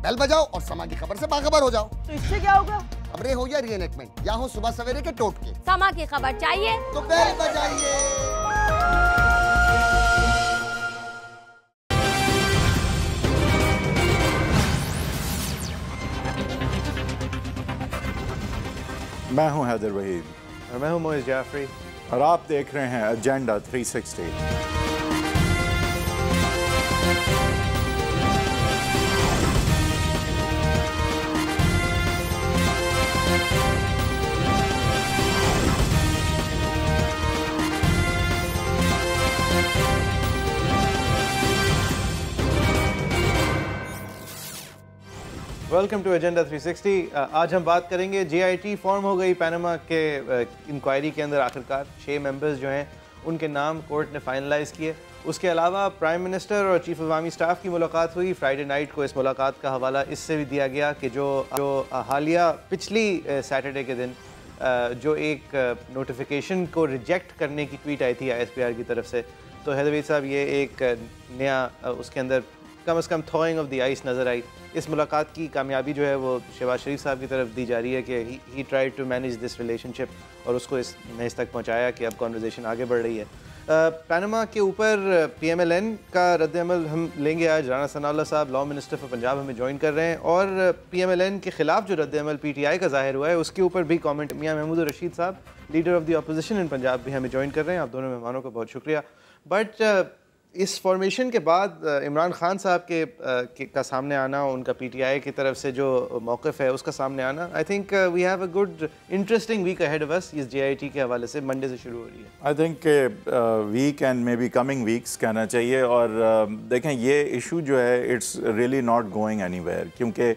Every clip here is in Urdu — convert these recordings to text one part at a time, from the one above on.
بیل بجاؤ اور سما کی خبر سے باخبر ہو جاؤ. تو اس سے کیا ہوگا؟ خبریں ہو یا ری انیکٹمنٹ یا ہو صبح سویرے کے ٹوٹکے، سما کی خبر چاہیے تو بیل بجائیے. میں ہوں حیدر وحید اور میں ہوں معز جعفری اور آپ دیکھ رہے ہیں ایجنڈا 360. Welcome to agenda 360. آج ہم بات کریں گے جے آئی ٹی فارم ہو گئی پیناما کے انکوائری کے اندر. آخرکار 6 ممبرز جو ہیں ان کے نام کورٹ نے فائنلائز کیے. اس کے علاوہ پرائم منسٹر اور چیف عوامی سٹاف کی ملاقات ہوئی. فرائیڈے نائٹ کو اس ملاقات کا حوالہ اس سے بھی دیا گیا کہ جو حالیہ پچھلی سیٹرڈے کے دن جو ایک نوٹیفیکیشن کو ریجیکٹ کرنے کی ٹویٹ آئی تھی ISPR کی طرف سے، تو حیدر صاحب یہ ایک نیا اس کے اندر کم از کم تھوئنگ آف دی آئس نظر آئی. اس ملاقات کی کامیابی جو ہے وہ شہباز شریف صاحب کی طرف دی جا رہی ہے کہ ہی try to manage this relationship اور اس کو اس نئے تک پہنچایا کہ اب کانورزیشن آگے بڑھ رہی ہے. پیناما کے اوپر PMLN کا رد عمل ہم لیں گے. آج رانا ثناء اللہ صاحب لاء منسٹر فار پنجاب ہمیں جوائن کر رہے ہیں، اور PMLN کے خلاف جو رد عمل PTI کا ظاہر ہوا ہے اس کے اوپر بھی کامنٹ. میاں محمود الرشید صاحب لیڈر آف دی اپوزیشن ان پنجاب بھی ہمیں جوائن کر رہے ہیں. آپ دونوں مہمانوں کا بہت شکریہ. بٹ اس فارمیشن کے بعد عمران خان صاحب کا سامنے آنا، ان کا PTI کی طرف سے جو موقف ہے اس کا سامنے آنا، I think we have a good interesting week ahead of us. اس JIT کے حوالے سے منڈے سے شروع ہو رہی ہے. I think weekend may be coming weeks کہنا چاہیے. اور دیکھیں یہ ایشو جو ہے it's really not going anywhere, کیونکہ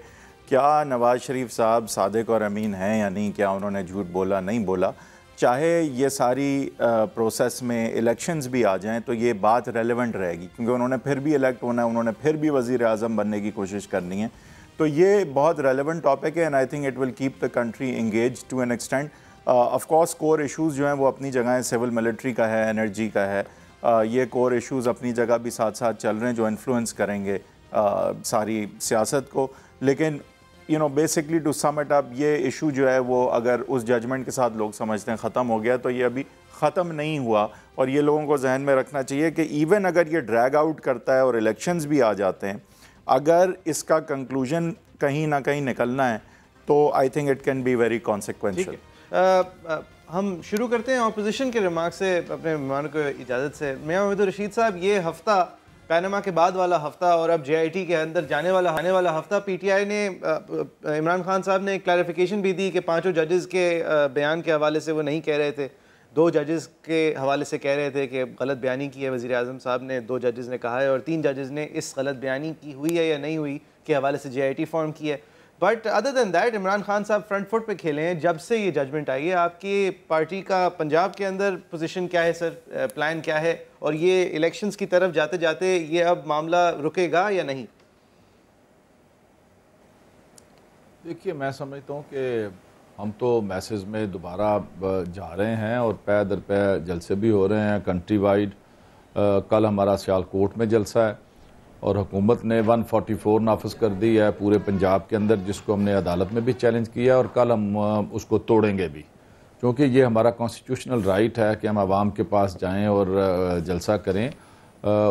کیا نواز شریف صاحب صادق اور امین ہیں یا نہیں، کیا انہوں نے جھوٹ بولا نہیں بولا، چاہے یہ ساری پروسیس میں الیکشنز بھی آ جائیں تو یہ بات ریلیونٹ رہے گی، کیونکہ انہوں نے پھر بھی الیکٹ ہونا ہے، انہوں نے پھر بھی وزیر اعظم بننے کی کوشش کرنی ہے. تو یہ بہت ریلیونٹ ٹاپک ہے، and I think it will keep the country engaged to an extent. Of course core issues جو ہیں وہ اپنی جگہ ہیں، سول ملٹری کا ہے، انرجی کا ہے، یہ کور ایشوز اپنی جگہ بھی ساتھ ساتھ چل رہے ہیں جو انفلوئنس کریں گے ساری سیاست کو. لیکن basically to sum it up, یہ ایشو جو ہے وہ اگر اس ججمنٹ کے ساتھ لوگ سمجھتے ہیں ختم ہو گیا، تو یہ ابھی ختم نہیں ہوا. اور یہ لوگوں کو ذہن میں رکھنا چاہیے کہ ایون اگر یہ ڈریگ آؤٹ کرتا ہے اور الیکشنز بھی آ جاتے ہیں، اگر اس کا کنکلوژن کہیں نہ کہیں نکلنا ہے تو I think it can be very consequential. ہم شروع کرتے ہیں اپوزیشن کے ریمارک سے اپنے مہمانوں کو اجازت سے. میاں محمود الرشید صاحب، یہ ہفتہ پیناما کے بعد والا ہفتہ اور اب JIT کے اندر آنے والا ہفتہ، PTI نے عمران خان صاحب نے ایک کلیریفیکیشن بھی دی کہ 5 ججز کے بیان کے حوالے سے وہ نہیں کہہ رہے تھے، 2 ججز کے حوالے سے کہہ رہے تھے کہ غلط بیانی کی ہے وزیر اعظم صاحب نے، 2 ججز نے کہا ہے، اور 3 ججز نے اس غلط بیانی کی ہوئی ہے یا نہیں ہوئی کے حوالے سے JIT فارم کی ہے. But other then that Imran Khan صاحب فرنٹ فٹ پہ کھیلے ہیں جب سے یہ ججمنٹ آئی ہے. آپ کی پارٹی کا پنجاب کے اندر پوزیشن کیا ہے سر، پلان کیا ہے، اور یہ الیکشنز کی طرف جاتے جاتے یہ اب معاملہ رکے گا یا نہیں؟ دیکھیے، میں سمجھتا ہوں کہ ہم تو میسز میں دوبارہ جا رہے ہیں اور پے در پے جلسے بھی ہو رہے ہیں کنٹری وائڈ. کل ہمارا سیالکوٹ میں جلسہ ہے اور حکومت نے 144 نافذ کر دی ہے پورے پنجاب کے اندر، جس کو ہم نے عدالت میں بھی چیلنج کیا اور کل ہم اس کو توڑیں گے بھی، کیونکہ یہ ہمارا کانسٹیٹیوشنل رائٹ ہے کہ ہم عوام کے پاس جائیں اور جلسہ کریں.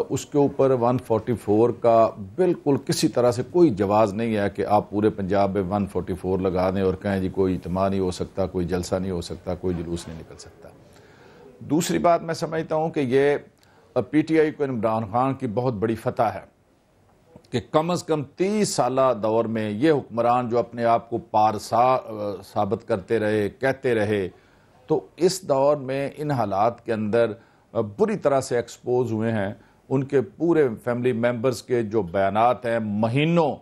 اس کے اوپر 144 کا بالکل کسی طرح سے کوئی جواز نہیں ہے کہ آپ پورے پنجاب میں 144 لگا دیں اور کہیں جی کوئی اجتماع نہیں ہو سکتا، کوئی جلسہ نہیں ہو سکتا، کوئی جلوس نہیں نکل سکتا. دوسری بات میں سمجھتا ہوں کہ یہ PTI کو عمران خان کی بہت بڑی فتح ہے کہ کم از کم 30 سالہ دور میں یہ حکمران جو اپنے آپ کو پارسا ثابت کرتے رہے، کہتے رہے، تو اس دور میں ان حالات کے اندر بری طرح سے ایکسپوز ہوئے ہیں. ان کے پورے فیملی ممبرز کے جو بیانات ہیں مہینوں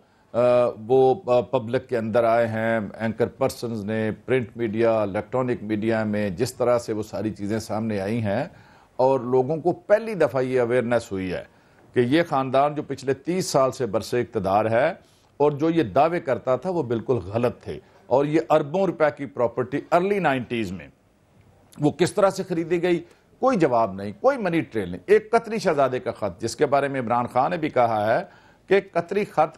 وہ پبلک کے اندر آئے ہیں، اینکر پرسنز نے، پرنٹ میڈیا، الیکٹرانک میڈیا میں جس طرح سے وہ ساری چیزیں سامنے آئی ہیں، اور لوگوں کو پہلی دفعہ یہ اویئرنیس ہوئی ہے کہ یہ خاندان جو پچھلے 30 سال سے برسر اقتدار ہے اور جو یہ دعوے کرتا تھا وہ بالکل غلط تھے. اور یہ اربوں روپے کی پراپرٹی ارلی 90s میں وہ کس طرح سے خریدی گئی، کوئی جواب نہیں، کوئی منی ٹریل نہیں. ایک قطری شہزادے کا خط جس کے بارے میں عمران خان نے بھی کہا ہے کہ قطری خط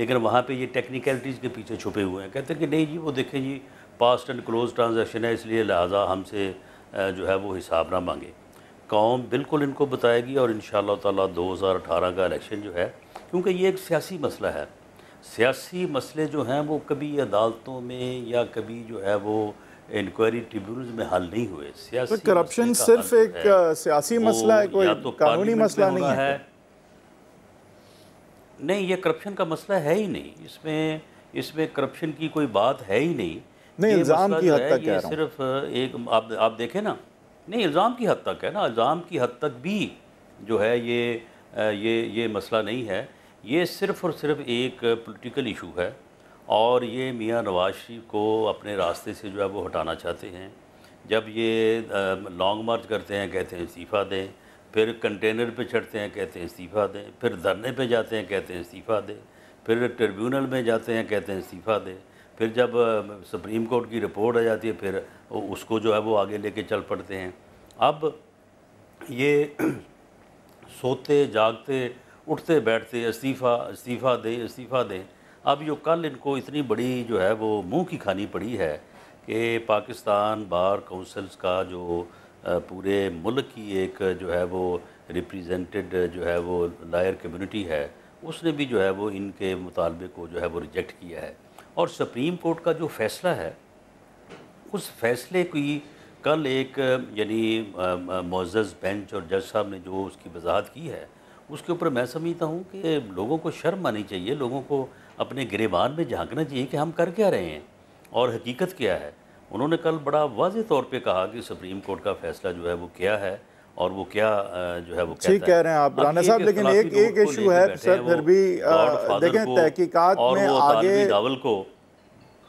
لیکن وہاں پہ یہ ٹیکنیکلٹیز کے پیچھے چھپے ہوئے ہیں. کہتے ہیں کہ نہیں جی وہ دیکھیں جی پاسٹ اینڈ کلوز ٹرانزیکشن ہے، اس لیے لہٰذا ہم سے جو ہے وہ حساب نہ مانگے. قوم بالکل ان کو بتائے گی، اور انشاءاللہ تعالیٰ 2018 کا الیکشن جو ہے، کیونکہ یہ ایک سیاسی مسئلہ ہے. سیاسی مسئلے جو ہیں وہ کبھی عدالتوں میں یا کبھی جو ہے وہ انکوائری ٹریبیونلز میں حل نہیں ہوئے. سیاسی کرپشن صرف ایک سیاسی مسئلہ ہے، کوئی قانونی مسئلہ نہیں ہے. نہیں، یہ کرپشن کا مسئلہ ہے ہی نہیں. اس میں کرپشن کی کوئی بات ہے ہی نہیں. نہیں، الزام کی حد تک کہہ رہا ہوں. صرف ایک آپ دیکھیں نا، نہیں الزام کی حد تک ہے نا، الزام کی حد تک بھی جو ہے یہ مسئلہ نہیں ہے. یہ صرف اور صرف ایک پولیٹیکل ایشو ہے، اور یہ میاں نواز شریف کو اپنے راستے سے جو ہے وہ ہٹانا چاہتے ہیں. جب یہ لانگ مارچ کرتے ہیں کہتے ہیں استعفیٰ دیں، پھر کنٹینر پہ چڑھتے ہیں کہتے ہیں استعفیٰ دیں، پھر دھرنے پہ جاتے ہیں کہتے ہیں استعفیٰ دیں، پھر ٹریبیونل میں جاتے ہیں کہتے ہیں استعفیٰ دیں، پھر جب سپریم کورٹ کی رپورٹ آ جاتی ہے پھر اس کو جو ہے وہ آگے لے کے چل پڑتے ہیں. اب یہ سوتے جاگتے اٹھتے بیٹھتے استعفیٰ دیں. اب یہ کل ان کو اتنی بڑی جو ہے وہ منہ کی کھانی پڑی ہے کہ پاکستان بار کونسلز کا جو پورے ملک کی ایک جو ہے وہ ریپریزنٹڈ جو ہے وہ لائر کمیونٹی ہے، اس نے بھی جو ہے وہ ان کے مطالبے کو جو ہے وہ ریجیکٹ کیا ہے. اور سپریم کورٹ کا جو فیصلہ ہے، اس فیصلے کی کل ایک یعنی معزز بینچ اور جج صاحب نے جو اس کی وضاحت کی ہے، اس کے اوپر میں سمجھتا ہوں کہ لوگوں کو شرم آنی چاہیے، لوگوں کو اپنے گریبان میں جھانکنا چاہیے کہ ہم کر کیا رہے ہیں اور حقیقت کیا ہے. انہوں نے کل بڑا واضح طور پہ کہا کہ سپریم کورٹ کا فیصلہ جو ہے وہ کیا ہے اور وہ کیا جو ہے وہ کہتا ہے. ٹھیک کہہ رہے ہیں آپ رانا صاحب، لیکن ایک ایشو ہے سر، پھر بھی دیکھیں تحقیقات میں آگے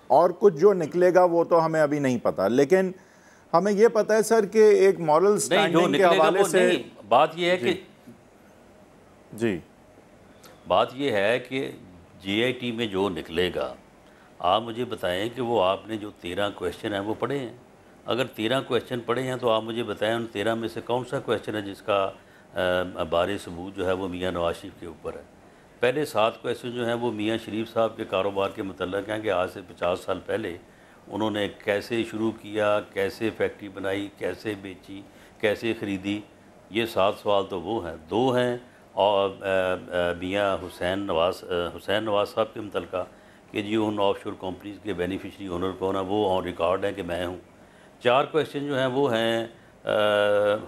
اور کچھ جو نکلے گا وہ تو ہمیں ابھی نہیں پتا، لیکن ہمیں یہ پتہ ہے سر کہ ایک مورل سٹینڈنگ کے حوالے سے بات یہ ہے کہ جی بات یہ ہے کہ جی آئی ٹی میں جو نکلے گا، آپ مجھے بتائیں کہ وہ آپ نے جو 13 کویشچن ہیں وہ پڑھے ہیں. اگر 13 کویشچن پڑھے ہیں تو آپ مجھے بتائیں ان 13 میں سے کون سا کویشچن ہے جس کا بارِ ثبوت جو ہے وہ میاں نواز شریف کے اوپر ہے. پہلے 7 کویشچن جو ہیں وہ میاں شریف صاحب کے کاروبار کے متعلق ہیں کہ آج سے 50 سال پہلے انہوں نے کیسے شروع کیا، کیسے فیکٹری بنائی، کیسے بیچی، کیسے خریدی. یہ 7 سوال تو وہ ہیں. 2 ہیں اور میاں حسین نواز صاحب کے متعلقہ کہ جی ان آف شور کمپنیز کے بینیفیشری اونر کون ہیں، وہ آن ریکارڈ ہیں کہ میں ہوں. 4 کویشچن جو ہیں وہ ہیں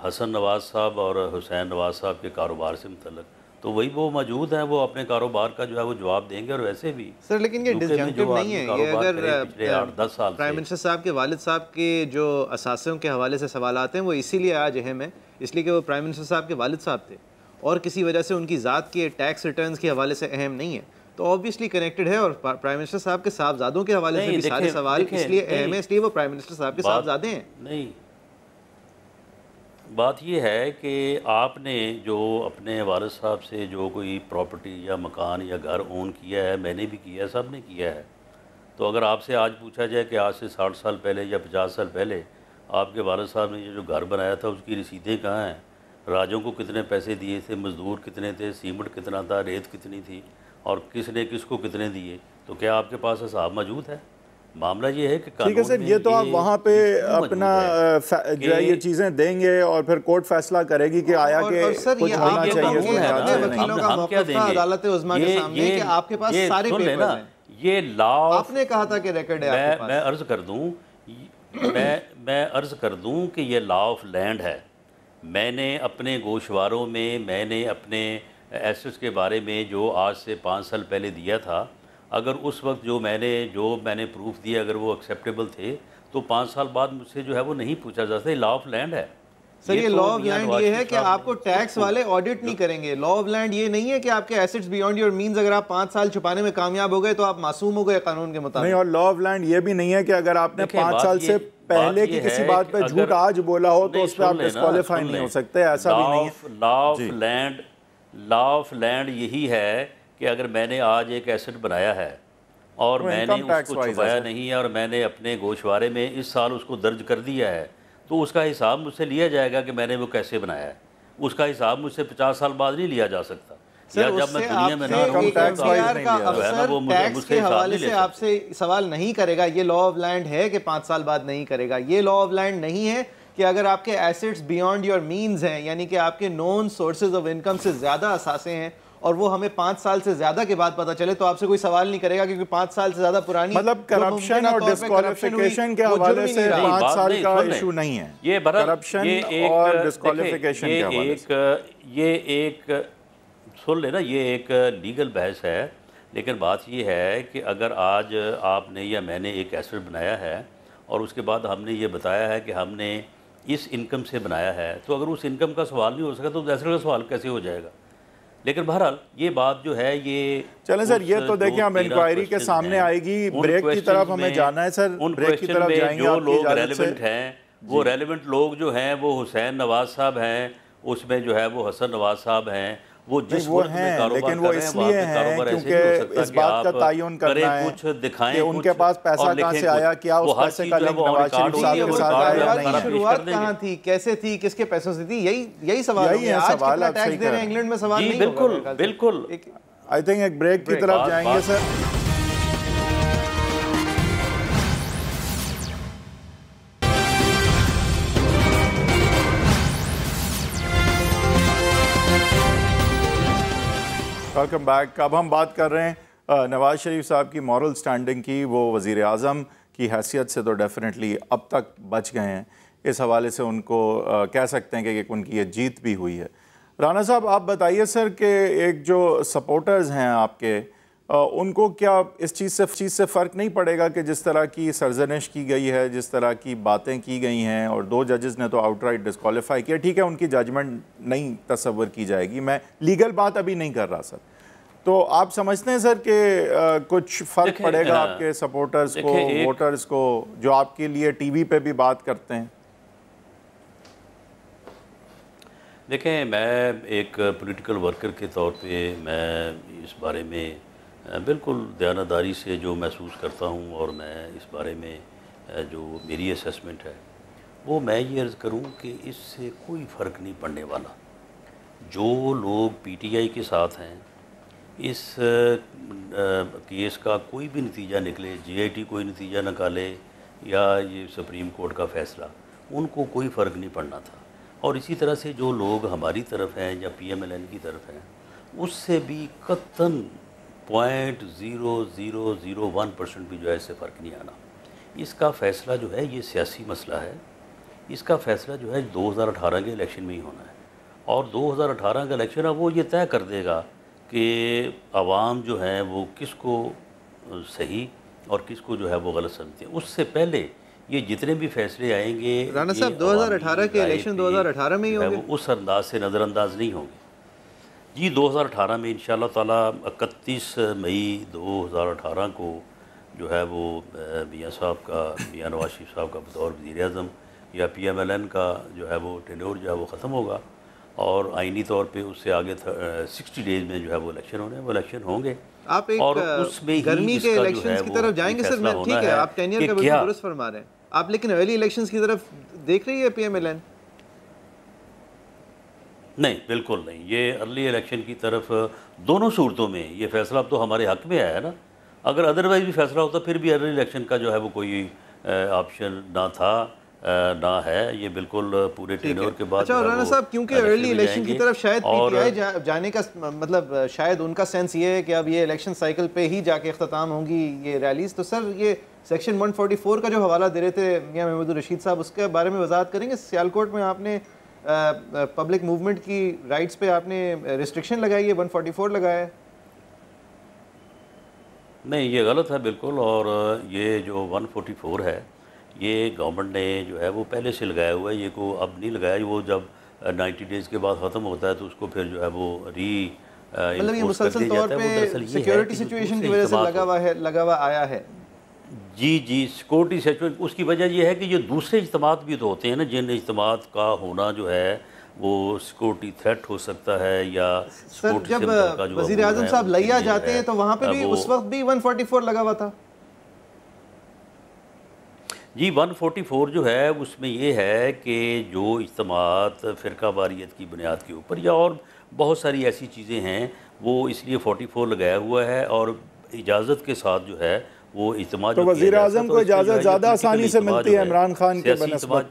حسن نواز صاحب اور حسین نواز صاحب کے کاروبار سے متعلق. تو وہی وہ موجود ہیں، وہ اپنے کاروبار کا جو ہے وہ جواب دیں گے. اور ویسے بھی سر لیکن یہ ڈسجنکٹو نہیں ہے، یہ اگر پچھلے 8-10 سال پرائم منسٹر صاحب کے والد صاحب کے جو اثاثوں کے حوالے سے سوالات ہیں وہ اسی لیے آج اہم ہیں، اس لیے کہ وہ پرائم منسٹر صاحب کے والد صاحب تھے اور کسی وجہ سے ان کی ذات کے ٹیکس ریٹرنز کے حوالے سے اہم نہیں ہے، تو آبویسلی کنیکٹڈ ہے. اور پرائم منسٹر صاحب کے صاحبزادوں کے حوالے سے بھی سارے سوال اس لیے اہم ہیں اس لیے وہ پرائم منسٹر صاحب کے صاحبزادے ہیں. نہیں، بات یہ ہے کہ آپ نے جو اپنے والد صاحب سے جو کوئی پراپرٹی یا مکان یا گھر اون کیا ہے، میں نے بھی کیا ہے، سب نے کیا ہے. تو اگر آپ سے آج پوچھا جائے کہ آج سے 60 سال پہلے یا 50 سال پہلے آپ کے والد صاحب نے جو گھر بنایا تھا اس کی رسیدیں کہاں ہیں، راجوں کو کتنے پیسے دیے تھے، مزدور کتنے تھے، سیمنٹ کتنا تھا، ریت کتنی تھی اور کس نے کس کو کتنے دیے، تو کیا آپ کے پاس حساب موجود ہے؟ معاملہ یہ ہے کہ ٹھیک ہے سر، یہ تو آپ وہاں پہ اپنا جو ہے یہ چیزیں دیں گے اور پھر کورٹ فیصلہ کرے گی کہ آیا کہ کچھ ہونا چاہیے. وکیلوں کا موقف تھا عدالت عظمیٰ کے سامنے کہ آپ کے پاس سارے پیپرز ہیں. یہ لا آپ نے کہا تھا کہ ریکارڈ ہے آپ کے پاس. میں عرض کر دوں کہ یہ لا آف لینڈ ہے. میں نے اپنے گوشواروں میں میں نے اپنے ایسٹس کے بارے میں جو آج سے 5 سال پہلے دیا تھا، اگر اس وقت جو میں نے پروف دیا اگر وہ ایکسیپٹیبل تھے تو 5 سال بعد مجھ سے جو ہے وہ نہیں پوچھا جاتا. یہ لا آف لینڈ ہے. سر یہ لا آف لینڈ یہ ہے کہ آپ کو ٹیکس والے آڈٹ نہیں کریں گے. لا آف لینڈ یہ نہیں ہے کہ آپ کے ایسٹس بیونڈ یور مینز اگر آپ 5 سال چھپانے میں کامیاب ہو گئے تو آپ معصوم ہو گئے قانون کے مطابق. نہیں، اور لا آف لینڈ یہ بھی نہیں ہے کہ اگر آپ نے 5 سال سے پہلے کی کسی بات پہ جھوٹ آج بولا ہو تو اس پہ آپ ڈسکوالیفائی نہیں ہو سکتے. ایسا بھی نہیں ہے. لا آف لینڈ یہی ہے کہ اگر میں نے آج ایک ایسٹ بنایا ہے اور میں نے اس کو چھپایا نہیں ہے اور میں نے اپنے گوشوارے میں اس سال اس کو درج کر دیا ہے تو اس کا حساب مجھ سے لیا جائے گا کہ میں نے وہ کیسے بنایا ہے. اس کا حساب مجھ سے 50 سال بعد نہیں لیا جا سکتا. یا جب میں دنیا میں نہ رہوں ایک گا FBR کا جو ہے نا افسر وہ مجھے ٹیکس مجھ سے کے حساب حوالے نہیں لے سے آپ سے سوال نہیں کرے گا یہ لا آف لینڈ ہے کہ 5 سال بعد نہیں کرے گا. یہ لا آف لینڈ نہیں ہے کہ اگر آپ کے ایسٹس بیانڈ یور مینز ہیں, یعنی کہ آپ کے نون سورسز آف انکم سے زیادہ اثاثے ہیں, اور وہ ہمیں 5 سال سے زیادہ کے بعد پتہ چلے, تو آپ سے کوئی سوال نہیں کرے گا, کیونکہ 5 سال سے زیادہ پرانی مطلب کرپشن اور ڈسکوالیفیکیشن کے حوالے سے 5 سال کا ایشو نہیں ہے. یہ کرپشن اور ڈسکوالیفیکیشن کے حوالے سے یہ ایک سن لے نا, یہ ایک لیگل بحث ہے, لیکن بات یہ ہے کہ اگر آج آپ نے یا میں نے ایک ایسٹ بنایا ہے اور اس کے بعد ہم نے یہ بتایا ہے کہ ہم نے اس انکم سے بنایا ہے, تو اگر اس انکم کا سوال نہیں ہو سکا تو ایسٹ کا سوال کیسے ہو جائے گا؟ لیکن بہرحال یہ بات جو ہے یہ چلیں سر, یہ تو دیکھیں ہم انکوائری کے سامنے آئے گی, بریک کی طرف ہمیں جانا ہے سر, بریک کی طرف جائیں گے. جو لوگ ریلیونٹ ہیں وہ ریلیونٹ لوگ جو ہیں وہ حسین نواز صاحب ہیں, اس میں جو ہے وہ حسن نواز صاحب ہیں, وہ جس وہ ہیں, لیکن وہ اس لیے ہیں کیونکہ اس بات کا تعین کرنا ہے کہ ان کے پاس پیسہ کہاں سے آیا, کیا اس پیسے کا لنک نواز شریف صاحب کے ساتھ آیا یا نہیں. شروعات کہاں تھی, کیسے تھی, کس کے پیسوں سے تھی, یہی سوال ہے. آج کتنا ٹیکس دے رہے ہیں انگلینڈ میں سوال نہیں ہوگا. بالکل آئی تھنک ایک بریک کی طرف جائیں گے سر. Welcome back. اب ہم بات کر رہے ہیں نواز شریف صاحب کی مورل سٹینڈنگ کی. وہ وزیر اعظم کی حیثیت سے تو ڈیفینیٹلی اب تک بچ گئے ہیں, اس حوالے سے ان کو کہہ سکتے ہیں کہ ان کی یہ جیت بھی ہوئی ہے. رانا صاحب آپ بتائیے سر کہ ایک جو سپورٹرز ہیں آپ کے, ان کو کیا اس چیز سے فرق نہیں پڑے گا کہ جس طرح کی سرزنش کی گئی ہے, جس طرح کی باتیں کی گئی ہیں, اور 2 ججز نے تو آؤٹ رائٹ ڈسکوالیفائی کیا, ٹھیک ہے ان کی ججمنٹ نہیں تصور کی جائے گی, میں لیگل بات ابھی نہیں کر رہا سر, تو آپ سمجھتے ہیں سر کہ کچھ فرق پڑے گا آپ کے سپورٹرز کو, ووٹرز کو, جو آپ کے لیے ٹی وی پہ بھی بات کرتے ہیں؟ دیکھیں, میں ایک پولیٹیکل ورکر کے طور پہ میں اس بارے میں بالکل دیانتداری سے جو محسوس کرتا ہوں, اور میں اس بارے میں جو میری اسیسمنٹ ہے وہ میں یہ عرض کروں کہ اس سے کوئی فرق نہیں پڑنے والا. جو لوگ پی ٹی آئی کے ساتھ ہیں, اس کیس کا کوئی بھی نتیجہ نکلے, جی آئی ٹی کوئی نتیجہ نکالے یا یہ سپریم کورٹ کا فیصلہ, ان کو کوئی فرق نہیں پڑنا تھا. اور اسی طرح سے جو لوگ ہماری طرف ہیں یا پی ایم ایل این کی طرف ہیں, اس سے بھی قطعاً 0.0001% بھی جو ہے اس سے فرق نہیں آنا. اس کا فیصلہ جو ہے یہ سیاسی مسئلہ ہے, اس کا فیصلہ جو ہے 2018 کے الیکشن میں ہی ہونا ہے, اور 2018 کا الیکشن اب وہ یہ طے کر دے گا کہ عوام جو ہیں وہ کس کو صحیح اور کس کو جو ہے وہ غلط سمجھتے ہیں. اس سے پہلے یہ جتنے بھی فیصلے آئیں گے, رانا صاحب 2018 کے الیکشن 2018 میں ہی ہوں گے, اس انداز سے نظر انداز نہیں ہوں گے. جی 2018 میں انشاءاللہ تعالیٰ 31 مئی 2018 کو جو ہے وہ میاں صاحب کا, میاں نواز شریف صاحب کا بطور وزیر اعظم یا پی ایم ایل این کا جو ہے وہ ٹینیور جو ہے وہ ختم ہوگا, اور آئینی طور پہ اس سے آگے 60 ڈیز میں جو ہے وہ الیکشن ہونے ہیں, وہ الیکشن ہوں گے. آپ ایک گرمی کے الیکشنز کی طرف جائیں گے سر, میں ٹھیک ہے آپ ٹینیئر کا بالکل درست فرما رہے ہیں آپ, لیکن ارلی الیکشنز کی طرف دیکھ رہی ہے پی ایم ایل این؟ نہیں, بالکل نہیں. یہ ارلی الیکشن کی طرف دونوں صورتوں میں یہ فیصلہ اب تو ہمارے حق میں آیا ہے نا. اگر ادروائز بھی فیصلہ ہوتا پھر بھی ارلی الیکشن کا جو ہے وہ کوئی آپشن نہ تھا نہ ہے, یہ بالکل پورے ٹینور کے بعد. اچھا رانا صاحب, کیونکہ ارلی الیکشن کی طرف شاید پی ٹی آئی جانے کا مطلب شاید ان کا سینس یہ ہے کہ اب یہ الیکشن سائیکل پہ ہی جا کے اختتام ہوں گی یہ ریلیز, تو سر یہ سیکشن 144 کا جو حوالہ دے رہے تھے میاں محمود الرشید صاحب, اس کے بارے میں وضاحت کریں گے؟ سیالکوٹ میں آپ نے پبلک موومنٹ کی رائٹس پہ آپ نے ریسٹرکشن لگائی ہے, 144 لگایا ہے. نہیں, یہ غلط ہے بالکل, اور یہ جو 144 ہے یہ گورنمنٹ نے جو ہے وہ پہلے سے لگایا ہوا ہے, یہ کو اب نہیں لگایا. وہ جب 90 ڈیز کے بعد ختم ہوتا ہے تو اس کو پھر جو ہے وہ مطلب یہ مسلسل طور پہ سیکیورٹی سچویشن کی وجہ سے لگا ہوا آیا ہے. جی سیکورٹی سچویشن, اس کی وجہ یہ ہے کہ یہ دوسرے اجتماعات بھی تو ہوتے ہیں نا, جن اجتماعات کا ہونا جو ہے وہ سیکورٹی تھریٹ ہو سکتا ہے, یا سر جب وزیر اعظم صاحب لیا جاتے ہیں تو وہاں پہ بھی اس وقت بھی 144 لگا ہوا تھا. جی 144 جو ہے اس میں یہ ہے کہ جو اجتماعات فرقہ واریت کی بنیاد کے اوپر یا اور بہت ساری ایسی چیزیں ہیں وہ اس لیے 44 لگایا ہوا ہے اور اجازت کے ساتھ جو ہے وہ اجتماع تو وزیر اعظم کو اجازت زیادہ آسانی سے ملتی ہے عمران خان کے بنسبت؟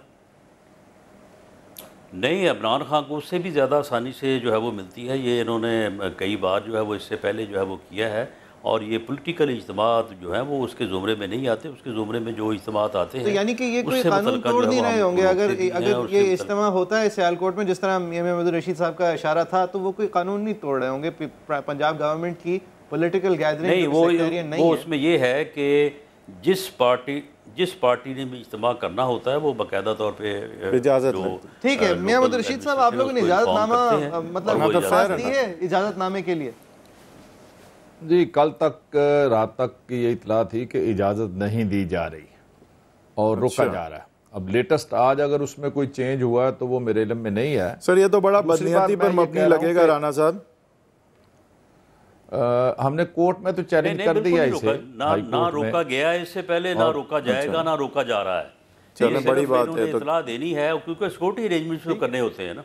نہیں، عمران خان کو اس سے بھی زیادہ آسانی سے جو ہے وہ ملتی ہے. یہ انہوں نے کئی بار جو ہے وہ اس سے پہلے جو ہے وہ کیا ہے، اور یہ پولیٹیکل اجتماعات جو ہیں وہ اس کے زمرے میں نہیں آتے. اس کے زمرے میں جو اجتماعات آتے ہیں، تو یعنی کہ یہ کوئی قانون توڑ نہیں رہے ہوں گے اگر یہ اجتماع ہوتا ہے سیالکوٹ میں، جس طرح میاں محمود الرشید صاحب کا اشارہ تھا، تو وہ کوئی قانون نہیں توڑ رہے ہوں گے. پنجاب گورنمنٹ کی پولیٹیکل گیدرنگ نہیں، وہ اس میں یہ ہے کہ جس پارٹی نے بھی اجتماع کرنا ہوتا ہے وہ باقاعدہ طور پہ اجازت ٹھیک ہے. میاں محمود الرشید صاحب، آپ لوگوں نے اجازت نامہ مطلب دی ہے اجازت نامے کے لیے؟ جی، کل تک رات تک کی یہ اطلاع تھی کہ اجازت نہیں دی جا رہی اور رکا جا رہا ہے. اب لیٹسٹ آج اگر اس میں کوئی چینج ہوا ہے تو وہ میرے علم میں نہیں ہے. سر یہ تو بڑا بدنیتی پر مبنی لگے گا رانا صاحب. ہم نے کورٹ میں تو چیلنج کر دیا اسے، نہ روکا گیا اس سے پہلے، نہ روکا جائے گا، نہ روکا جا رہا ہے. چلیں بڑی بات ہے. اطلاع دینی ہے کیونکہ سیکورٹی ارینجمنٹس تو کرنے ہوتے ہیں نا.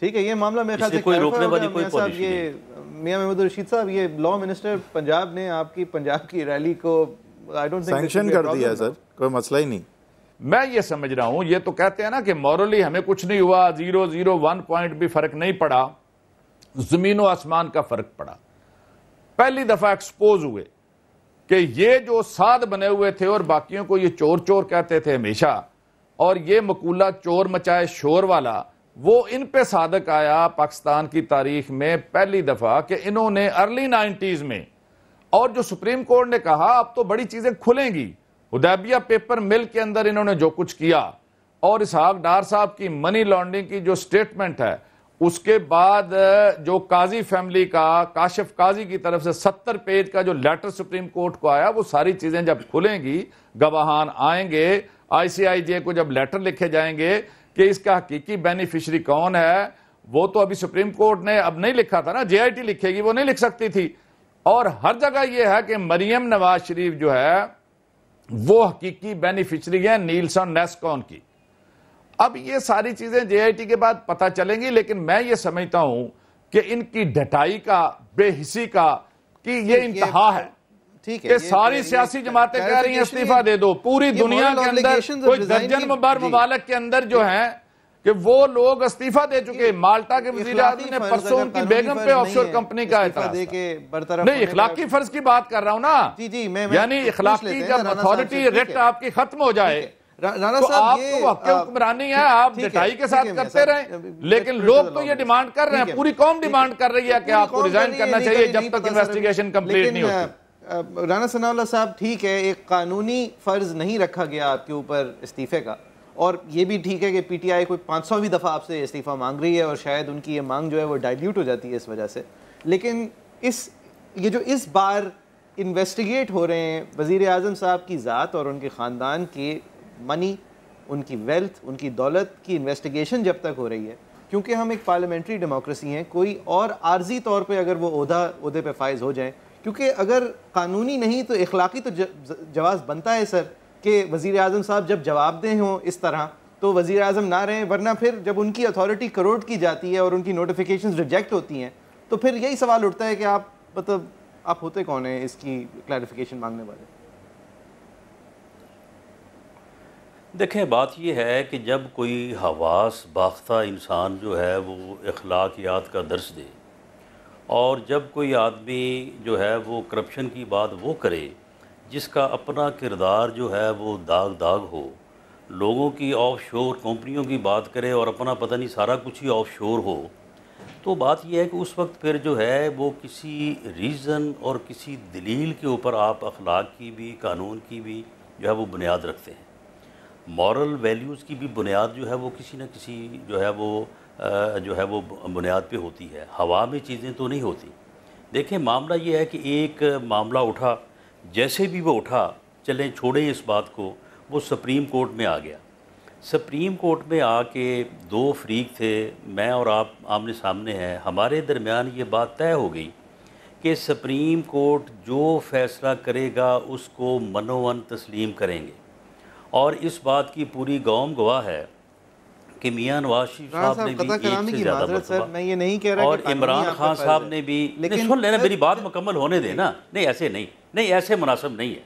ٹھیک ہے، یہ معاملہ میرے خیال سے کوئی روکنے والی کوئی پالیسی نہیں. میاں محمود الرشید صاحب، یہ لا منسٹر پنجاب نے آپ کی پنجاب کی ریلی کو سینکشن کر دیا ہے سر، کوئی مسئلہ ہی نہیں. میں یہ سمجھ رہا ہوں، یہ تو کہتے ہیں نا کہ مورلی ہمیں کچھ نہیں ہوا، 0.01 پوائنٹ بھی فرق نہیں پڑا، زمین و آسمان کا فرق پڑا. پہلی دفعہ ایکسپوز ہوئے کہ یہ جو ساتھ بنے ہوئے تھے اور باقیوں کو یہ چور چور کہتے تھے ہمیشہ، اور یہ مقولہ چور مچائے شور والا، وہ ان پہ صادق آیا پاکستان کی تاریخ میں پہلی دفعہ کہ انہوں نے ارلی 90s میں، اور جو سپریم کورٹ نے کہا اب تو بڑی چیزیں کھلیں گی، حدیبیہ پیپر مل کے اندر انہوں نے جو کچھ کیا، اور اسحاق ڈار صاحب کی منی لانڈرنگ کی جو سٹیٹمنٹ ہے، اس کے بعد جو قاضی فیملی کا، کاشف قاضی کی طرف سے 70 پیج کا جو لیٹر سپریم کورٹ کو آیا، وہ ساری چیزیں جب کھلیں گی، گواہان آئیں گے، ICIJ کو جب لیٹر لکھے جائیں گے کہ اس کا حقیقی بینیفیشری کون ہے، وہ تو ابھی سپریم کورٹ نے اب نہیں لکھا تھا نا، JIT لکھے گی، وہ نہیں لکھ سکتی تھی. اور ہر جگہ یہ ہے کہ مریم نواز شریف جو ہے وہ حقیقی بینیفیشری ہے نیلسن نیسکون کی. اب یہ ساری چیزیں JIT کے بعد پتہ چلیں گی، لیکن میں یہ سمجھتا ہوں کہ ان کی ڈھٹائی کا، بے حسی کا، کہ یہ انتہا ہے کہ ساری سیاسی جماعتیں کہہ رہی ہیں استعفیٰ دے دو. پوری دنیا کے اندر کوئی درجن بار ممالک کے اندر جو ہیں کہ وہ لوگ استعفیٰ دے چکے. مالٹا کے وزیر اعظم نے پرسوں ان کی بیگم پہ آف شور کمپنی کا اعتراض تھا. نہیں، اخلاقی فرض کی بات کر رہا ہوں نا، یعنی اخلاقی جب اتھارٹی ریٹ آپ کی ختم ہو جائے تو آپ کو حق حکمرانی ہے، آپ ڈٹائی کے ساتھ کرتے رہیں. لیکن لوگ تو یہ ڈیمانڈ کر رہے ہیں، پوری قوم ڈیمانڈ کر رہی ہے کہ آپ کو ریزائن کرنا چاہیے جب تک انویسٹیگیشن کمپلیٹ نہیں ہوتی. رانا ثناء اللہ صاحب، ٹھیک ہے، ایک قانونی فرض نہیں رکھا گیا آپ کے اوپر استعفے کا، اور یہ بھی ٹھیک ہے کہ PTI کوئی 500ویں دفعہ آپ سے استعفیٰ مانگ رہی ہے، اور شاید ان کی یہ مانگ جو ہے وہ ڈائلیوٹ ہو جاتی ہے اس وجہ سے. لیکن یہ جو اس بار انویسٹیگیٹ ہو رہے ہیں وزیر اعظم صاحب کی ذات اور ان کے خاندان کی منی، ان کی ویلتھ، ان کی دولت کی انویسٹیگیشن جب تک ہو رہی ہے، کیونکہ ہم ایک پارلیمنٹری ڈیموکریسی ہیں، کوئی اور عارضی طور پہ اگر وہ عہدے پہ فائز ہو جائیں، کیونکہ اگر قانونی نہیں تو اخلاقی تو جواز بنتا ہے سر کہ وزیر اعظم صاحب جب جواب دیں ہوں اس طرح تو وزیر اعظم نہ رہیں، ورنہ پھر جب ان کی اتھارٹی کروٹ کی جاتی ہے اور ان کی نوٹیفیکیشنز ریجیکٹ ہوتی ہیں تو پھر یہی سوال اٹھتا ہے کہ آپ ہوتے کون ہیں اس کی کلیریفیکیشن مانگنے والے. دیکھیں، بات یہ ہے کہ جب کوئی حواس باختہ انسان جو ہے وہ اخلاقیات کا درس دے، اور جب کوئی آدمی جو ہے وہ کرپشن کی بات وہ کرے جس کا اپنا کردار جو ہے وہ داغ ہو، لوگوں کی آف شور کمپنیوں کی بات کرے اور اپنا پتہ نہیں سارا کچھ ہی آف شور ہو، تو بات یہ ہے کہ اس وقت پھر جو ہے وہ کسی ریزن اور کسی دلیل کے اوپر آپ اخلاق کی بھی، قانون کی بھی جو ہے وہ بنیاد رکھتے ہیں. مورل ویلیوز کی بھی بنیاد جو ہے وہ کسی نہ کسی جو ہے وہ بنیاد پہ ہوتی ہے. ہوا میں چیزیں تو نہیں ہوتی. دیکھیں، معاملہ یہ ہے کہ ایک معاملہ اٹھا، جیسے بھی وہ اٹھا، چلیں چھوڑیں اس بات کو، وہ سپریم کورٹ میں آ گیا. سپریم کورٹ میں آ کے دو فریق تھے، میں اور آپ آمنے سامنے ہیں، ہمارے درمیان یہ بات طے ہو گئی کہ سپریم کورٹ جو فیصلہ کرے گا اس کو منوان تسلیم کریں گے. اور اس بات کی پوری قوم گواہ ہے کہ میاں نواز شریف صاحب نے بھی ایک سے زیادہ مرتبہ، میں یہ نہیں کہہ رہا اور عمران خان صاحب نے بھی، لیکن سن لینا میری بات مکمل ہونے دیں نا، نہیں ایسے نہیں، نہیں ایسے مناسب نہیں ہے،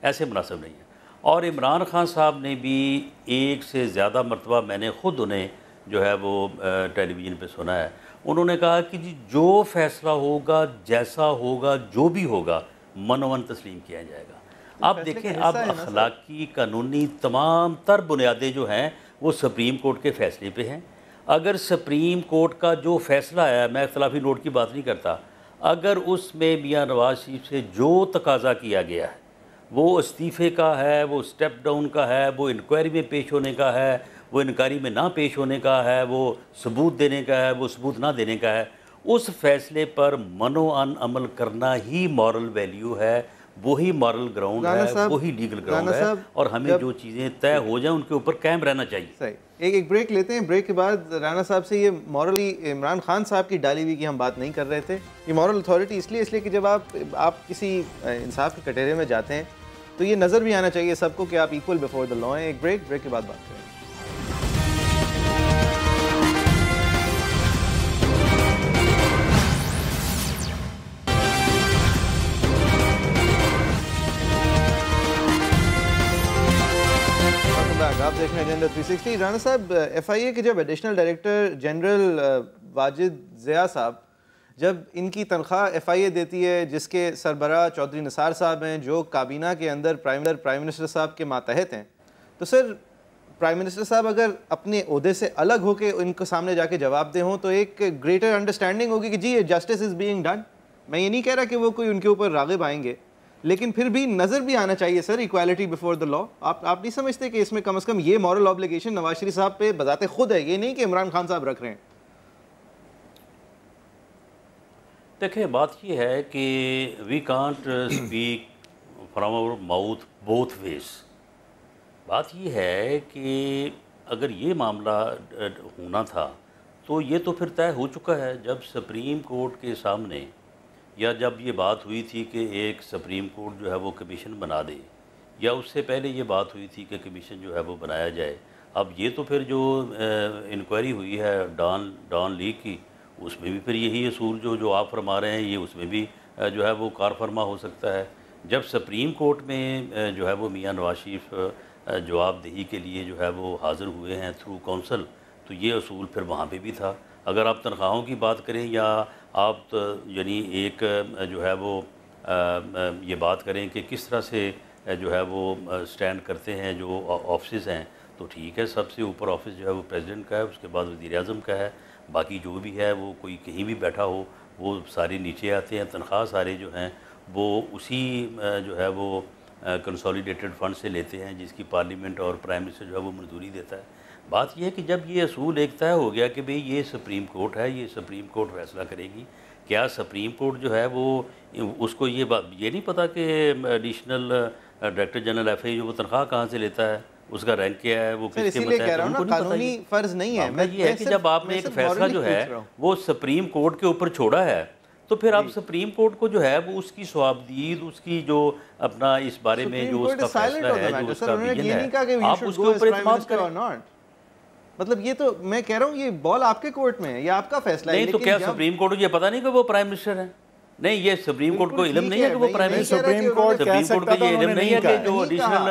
ایسے مناسب نہیں ہے، اور عمران خان صاحب نے بھی ایک سے زیادہ مرتبہ، میں نے خود انہیں جو ہے وہ ٹیلی ویژن پہ سنا ہے، انہوں نے کہا کہ جی جو فیصلہ ہوگا، جیسا ہوگا، جو بھی ہوگا، من تسلیم کیا جائے گا۔ آپ دیکھیں اب اخلاقی قانونی تمام تر بنیادیں جو ہیں وہ سپریم کورٹ کے فیصلے پہ ہیں۔ اگر سپریم کورٹ کا جو فیصلہ ہے، میں اختلافی نوٹ کی بات نہیں کرتا، اگر اس میں میاں نواز شریف سے جو تقاضا کیا گیا ہے وہ استعفے کا ہے، وہ سٹیپ ڈاؤن کا ہے، وہ انکوائری میں پیش ہونے کا ہے، وہ انکوائری میں نہ پیش ہونے کا ہے، وہ ثبوت دینے کا ہے، وہ ثبوت نہ دینے کا ہے، اس فیصلے پر منو عن عمل کرنا ہی مورل ویلیو ہے، وہی مورل گراؤنڈ ہے، وہی لیگل گراؤنڈ ہے، اور ہمیں جو چیزیں طے ہو جائیں ان کے اوپر قائم رہنا چاہیے۔ صحیح، ایک بریک لیتے ہیں، بریک کے بعد رانا صاحب سے یہ مورلی عمران خان صاحب کی ڈالی ہوئی کی ہم بات نہیں کر رہے تھے، یہ مورل اتھارٹی اس لیے کہ جب آپ کسی انصاف کے کٹہرے میں جاتے ہیں تو یہ نظر بھی آنا چاہیے سب کو کہ آپ ایکول بیفور دا لا ہیں۔ ایک بریک کے بعد بات کریں گے۔ آپ دیکھ رہے ہیں ایجنڈا 360۔ رانا صاحب، ایف آئی اے کے جب additional director general Wajid Zia صاحب جب ان کی تنخواہ ایف آئی اے دیتی ہے، جس کے سربراہ چودھری نثار صاحب ہیں جو کابینہ کے اندر پرائم منسٹر صاحب کے ماتحت ہیں، تو سر پرائم منسٹر صاحب اگر اپنے عہدے سے الگ ہو کے ان کو سامنے جا کے جواب دے ہوں تو ایک گریٹر انڈرسٹینڈنگ ہوگی کہ جی یہ جسٹس از بینگ ڈن۔ میں یہ نہیں کہہ رہا کہ وہ کوئی ان کے اوپر راغب آئیں گے، لیکن پھر بھی نظر بھی آنا چاہیے سر ایکوالٹی بیفور دا لا۔ آپ نہیں سمجھتے کہ اس میں کم از کم یہ مورل آبلیگیشن نواز شریف صاحب پہ بذات خود ہے، یہ نہیں کہ عمران خان صاحب رکھ رہے ہیں؟ دیکھیں بات یہ ہے کہ we can't speak from our mouth both ways. بات یہ ہے کہ اگر یہ معاملہ ہونا تھا تو یہ تو پھر طے ہو چکا ہے، جب سپریم کورٹ کے سامنے یا جب یہ بات ہوئی تھی کہ ایک سپریم کورٹ جو ہے وہ کمیشن بنا دے، یا اس سے پہلے یہ بات ہوئی تھی کہ کمیشن جو ہے وہ بنایا جائے۔ اب یہ تو پھر جو انکوائری ہوئی ہے ڈان لیگ کی، اس میں بھی پھر یہی اصول جو آپ فرما رہے ہیں یہ اس میں بھی جو ہے وہ کار فرما ہو سکتا ہے۔ جب سپریم کورٹ میں جو ہے وہ میاں نواز شریف جواب دہی کے لیے جو ہے وہ حاضر ہوئے ہیں تھرو کونسل، تو یہ اصول پھر وہاں پہ بھی تھا۔ اگر آپ تنخواہوں کی بات کریں یا آپ یعنی ایک جو ہے وہ یہ بات کریں کہ کس طرح سے جو ہے وہ سٹینڈ کرتے ہیں جو آفسز ہیں، تو ٹھیک ہے، سب سے اوپر آفس جو ہے وہ پریزیڈنٹ کا ہے، اس کے بعد وزیر اعظم کا ہے، باقی جو بھی ہے وہ کوئی کہیں بھی بیٹھا ہو وہ سارے نیچے آتے ہیں، تنخواہ سارے جو ہیں وہ اسی جو ہے وہ کنسولیڈیٹڈ فنڈ سے لیتے ہیں جس کی پارلیمنٹ اور پرائم منسٹر جو ہے وہ منظوری دیتا ہے۔ بات یہ ہے کہ جب یہ اصول ایک طے ہو گیا کہ بھئی یہ سپریم کورٹ ہے، یہ سپریم کورٹ فیصلہ کرے گی، کیا سپریم کورٹ جو ہے وہ اس کو یہ نہیں پتہ کہ ایڈیشنل ڈائریکٹر جنرل ایف آئی اے جو وہ تنخواہ کہاں سے لیتا ہے، اس کا رینک کیا ہے، وہ کس کے متحد ہے، ان کو نہیں پتہ۔ قانونی فرض نہیں ہے، یہ ہے کہ جب آپ نے ایک فیصلہ جو ہے وہ سپریم کورٹ کے اوپر چھوڑا ہے تو پھر آپ سپریم کورٹ کو جو ہے وہ اس کی صوابدید، اس کی جو اپنا اس بارے میں جو اس کا فیصلہ ہے، جو اس کا ویژن ہے، آپ اس کے اوپر اعتماد کریں۔ مطلب یہ تو میں کہہ رہا ہوں یہ بال آپ کے کورٹ میں ہے، یہ آپ کا فیصلہ ہے۔ نہیں تو کیا سپریم کورٹ کو یہ پتہ نہیں کہ وہ پرائم منسٹر ہیں؟ نہیں، یہ سپریم کورٹ کو علم نہیں ہے کہ وہ پرائم منسٹر، سپریم کورٹ کو یہ علم نہیں ہے کہ جو ایڈیشنل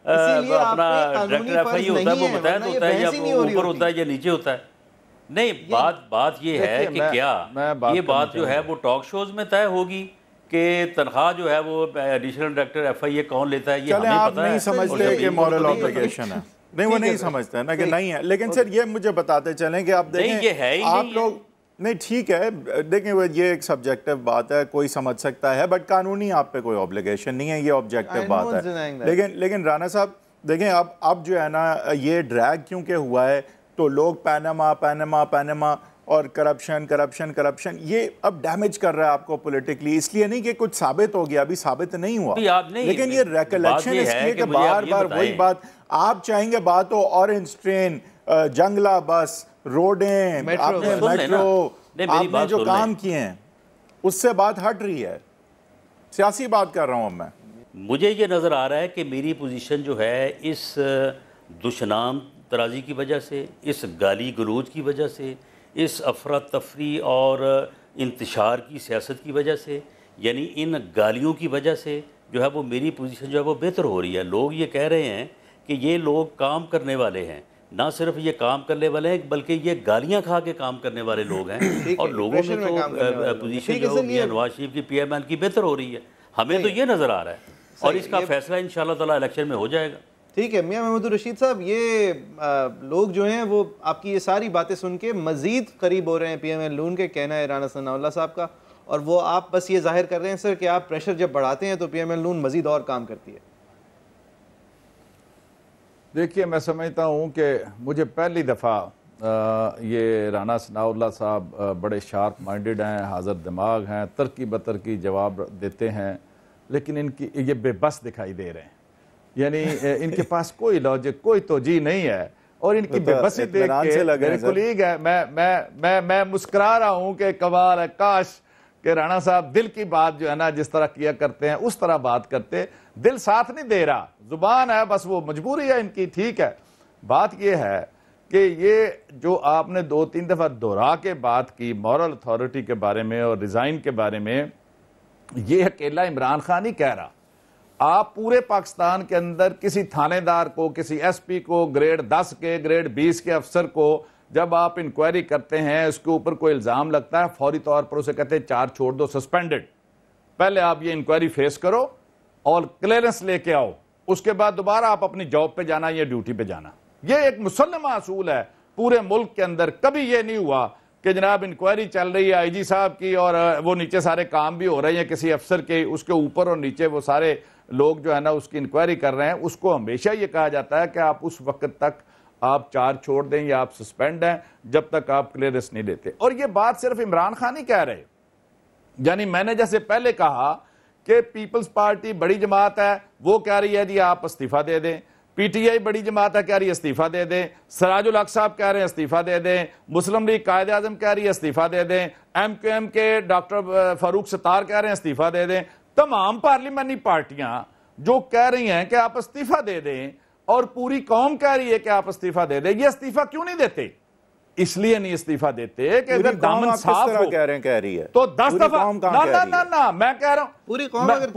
اپنا ڈائریکٹر ایف آئی اے ہوتا ہے وہ متحد ہوتا ہے یا اوپر ہوتا ہے یا نیچے ہوتا ہے۔ نہیں، بات یہ ہے کہ کیا یہ بات جو ہے وہ ٹاک شوز میں طے ہوگی کہ تنخواہ جو ہے وہ ایڈیشنل ڈائریکٹر ایف آئی اے کون لیتا ہے، یہ ہمیں پتہ ہے۔ آپ نہیں سمجھتے کہ مورل آبلیگیشن ہے، نہیں وہ نہیں سمجھتے ہیں نا کہ نہیں ہے، لیکن سر یہ مجھے بتاتے چلیں کہ آپ دیکھیں آپ لوگ نہیں ٹھیک ہے، دیکھیں یہ ایک سبجیکٹیو بات ہے، کوئی سمجھ سکتا ہے، بٹ قانونی آپ پہ کوئی آبلیگیشن نہیں ہے، یہ آبجیکٹیو بات ہے۔ لیکن رانا صاحب دیکھیں اب جو ہے نا یہ ڈریگ کیونکہ ہوا ہے تو لوگ پینما اور کرپشن یہ اب ڈیمیج کر رہا ہے آپ کو پولیٹیکلی، اس لیے نہیں کہ کچھ ثابت ہو گیا، ابھی ثابت نہیں ہوا، لیکن یہ ریکلیکشن اس لیے کہ بار بار وہی بات آپ چاہیں گے، بات ہو اورنج ٹرین، جنگلہ بس، روڈیں، آپ نے میٹرو، آپ نے جو کام کیے ہیں اس سے بات ہٹ رہی ہے، سیاسی بات کر رہا ہوں اب میں۔ مجھے یہ نظر آ رہا ہے کہ میری پوزیشن جو ہے اس دشنام ترازی کی وجہ سے، اس گالی گلوچ کی وجہ سے، اس افراتفری اور انتشار کی سیاست کی وجہ سے، یعنی ان گالیوں کی وجہ سے جو ہے وہ میری پوزیشن جو ہے وہ بہتر ہو رہی ہے. لوگ یہ کہہ رہے ہیں کہ یہ لوگ کام کرنے والے ہیں، نہ صرف یہ کام کرنے والے ہیں بلکہ یہ گالیاں کھا کے کام کرنے والے لوگ ہیں، اور لوگوں میں تو پوزیشن جو ہے میاں نواز شریف کی پی ایم ایل کی بہتر ہو رہی ہے. ہمیں تو یہ نظر آ رہا ہے، اور اس کا فیصلہ انشاءاللہ تعالی الیکشن میں ہو جائے گا. ٹھیک ہے میاں محمود الرشید صاحب، یہ لوگ جو ہیں وہ آپ کی یہ ساری باتیں سن کے مزید قریب ہو رہے ہیں پی ایم ایل نون کے، کہنا ہے رانا ثناء اللہ صاحب کا، اور وہ آپ بس یہ ظاہر کر رہے ہیں سر کہ آپ پریشر جب بڑھاتے ہیں تو پی ایم ایل نون مزید اور کام کرتی ہے. دیکھیے میں سمجھتا ہوں کہ مجھے پہلی دفعہ یہ رانا ثناء اللہ صاحب بڑے شارپ مائنڈڈ ہیں، حاضر دماغ ہیں، ترقی بترقی جواب دیتے ہیں، لیکن ان کی یہ بے بس دکھائی دے رہے ہیں. یعنی ان کے پاس کوئی لاجک، کوئی توجیہ نہیں ہے، اور ان کی بے بسی دیکھ کے میرے کولیگ ہے، میں مسکرا رہا ہوں کہ کمال ہے، کاش کہ رانا صاحب دل کی بات جو ہے نا جس طرح کیا کرتے ہیں اس طرح بات کرتے. دل ساتھ نہیں دے رہا، زبان ہے بس، وہ مجبوری ہے ان کی. ٹھیک ہے، بات یہ ہے کہ یہ جو آپ نے 2-3 دفعہ دہرا کے بات کی مورل اتھارٹی کے بارے میں اور ریزائن کے بارے میں، یہ اکیلا عمران خان ہی کہہ رہا. آپ پورے پاکستان کے اندر کسی تھانے دار کو، کسی ایس پی کو، گریڈ 10 کے گریڈ 20 کے افسر کو جب آپ انکوائری کرتے ہیں، اس کے اوپر کوئی الزام لگتا ہے، فوری طور پر اسے کہتے ہیں چارج چھوڑ دو، سسپینڈڈ. پہلے آپ یہ انکوائری فیس کرو اور کلیئرنس لے کے آؤ، اس کے بعد دوبارہ آپ اپنی جاب پہ جانا یا ڈیوٹی پہ جانا. یہ ایک مسلمہ اصول ہے پورے ملک کے اندر. کبھی یہ نہیں ہوا کہ جناب انکوائری چل رہی ہے آئی جی صاحب کی اور وہ نیچے سارے کام بھی ہو رہے ہیں کسی افسر کے، اس کے اوپر اور نیچے وہ سارے لوگ جو ہے نا اس کی انکوائری کر رہے ہیں. اس کو ہمیشہ یہ کہا جاتا ہے کہ آپ اس وقت تک آپ چارج چھوڑ دیں یا آپ سسپینڈ ہیں جب تک آپ کلیئرنس نہیں دیتے. اور یہ بات صرف عمران خان ہی کہہ رہے. یعنی میں نے جیسے پہلے کہا کہ پیپلز پارٹی بڑی جماعت ہے، وہ کہہ رہی ہے جی آپ استعفیٰ دے دیں. پی ٹی آئی بڑی جماعت ہے، کہہ رہی ہے استعفیٰ دے دیں. سراج الحق صاحب کہہ رہے ہیں استعفیٰ دے دیں. مسلم لیگ قائد اعظم کہہ رہی ہے استعفیٰ دے دیں. ایم کیو ایم کے ڈاکٹر فاروق ستار کہہ رہے ہیں استعفیٰ دے دیں. تمام پارلیمانی پارٹیاں جو کہہ رہی ہیں کہ آپ استعفیٰ دے دیں اور پوری قوم کہہ رہی ہے کہ آپ استعفیٰ دے دیں، یہ استعفیٰ کیوں نہیں دیتے؟ اس لیے نہیں استعفیٰ دیتے کہ اگر دامن صاف ہو کہہ رہی ہے تو 10 دفعہ نہ میں کہہ رہا ہوں پوری قوم اگر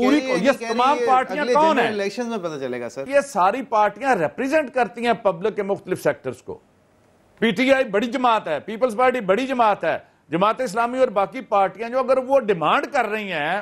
یہ تمام پارٹیاں کون ہیں؟ الیکشن میں پتہ چلے گا سر. یہ ساری پارٹیاں ریپریزنٹ کرتی ہیں پبلک کے مختلف سیکٹرز کو. پی ٹی آئی بڑی جماعت ہے، پیپلز پارٹی بڑی جماعت ہے، جماعت اسلامی اور باقی پارٹیاں جو اگر وہ ڈیمانڈ کر رہی ہیں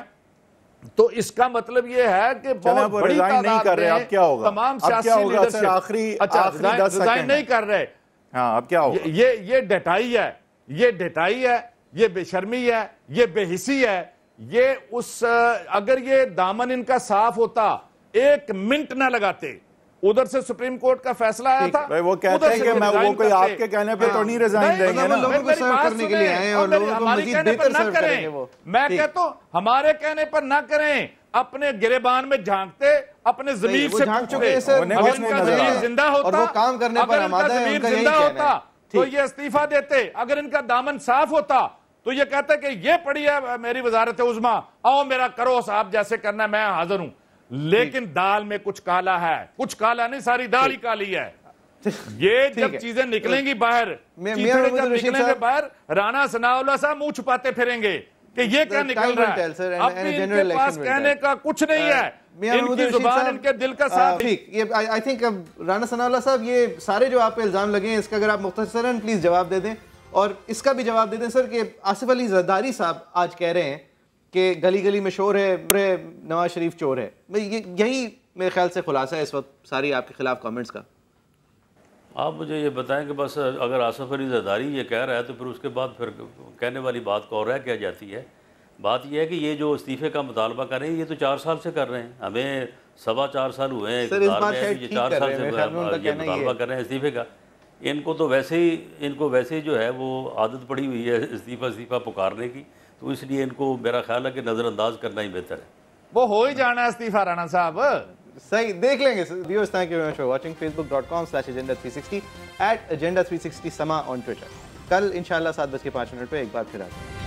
تو اس کا مطلب یہ ہے کہ بہت بڑی تعداد میں تمام سیاسی لیڈرشپ ریزائن نہیں کر رہے. ہاں اب کیا ہوگا؟ یہ ڈٹائی ہے، یہ ڈٹائی ہے، یہ بے شرمی ہے، یہ بے حسی ہے. یہ اس اگر یہ دامن ان کا صاف ہوتا 1 منٹ نہ لگاتے. ادھر سے سپریم کورٹ کا فیصلہ آیا تھا، وہ کہتے ہیں کہ وہ کوئی آپ کے کہنے پہ تو نہیں ریزائن دیں گے نا. میں کہتا ہوں ہمارے کہنے پر نہ کریں، اپنے گریبان میں جھانکتے، اپنے ضمیر سے پوچھتے. اگر ان کا ضمیر زندہ ہوتا تو یہ استعفیٰ دیتے. اگر ان کا دامن صاف ہوتا تو یہ کہتے کہ یہ پڑی ہے میری وزارت عظمیٰ، آؤ میرا کرو صاحب جیسے کرنا ہے میں حاضر ہوں. لیکن دال میں کچھ کالا ہے، کچھ کالا نہیں، ساری دال ہی کالی ہے. یہ جب چیزیں نکلیں گی باہر، جب نکلیں گے باہر، رانا ثناء اللہ صاحب منہ چھپاتے پھریں گے کہ یہ کیا نکل رہا ہے. اپنی ان کے پاس کہنے کا کچھ نہیں ہے، ان کی زبان ان کے دل کا ساتھ. آئی تھنک رانا ثناء اللہ صاحب یہ سارے جو آپ پہ الزام لگے ہیں اس کا اگر آپ مختصراً پلیز جواب دے دیں، اور اس کا بھی جواب دے دیں سر کہ آصف علی زرداری صاحب آج کہہ رہے ہیں کہ گلی گلی میں شور ہے، نواز شریف چور ہے. یہی میرے خیال سے خلاصہ ہے اس وقت ساری آپ کے خلاف کامنٹس کا. آپ مجھے یہ بتائیں کہ بس اگر آصف علی زرداری یہ کہہ رہا ہے تو پھر اس کے بعد پھر کہنے والی بات کو اور رہ کیا جاتی ہے. بات یہ ہے کہ یہ جو استعفے کا مطالبہ کر رہے ہیں یہ تو 4 سال سے کر رہے ہیں. ہمیں 4.25 سال ہوئے ہیں اقتدار میں، یہ 4 سال سے یہ مطالبہ کر رہے ہیں استعفے کا. ان کو تو ویسے ہی جو ہے وہ عادت پڑی ہوئی ہے استعفیٰ پکارنے کی، تو اس لیے ان کو میرا خیال ہے کہ نظر انداز کرنا ہی بہتر ہے. وہ ہو ہی جانا ہے استعفیٰ رانا صاحب. صحیح دیکھ لیں گے. Viewers, thank you very much for watching. Facebook.com/agenda360 @agenda360 sama on Twitter. کل انشاءاللہ 7:05 پہ ایک بار پھر آتے ہیں.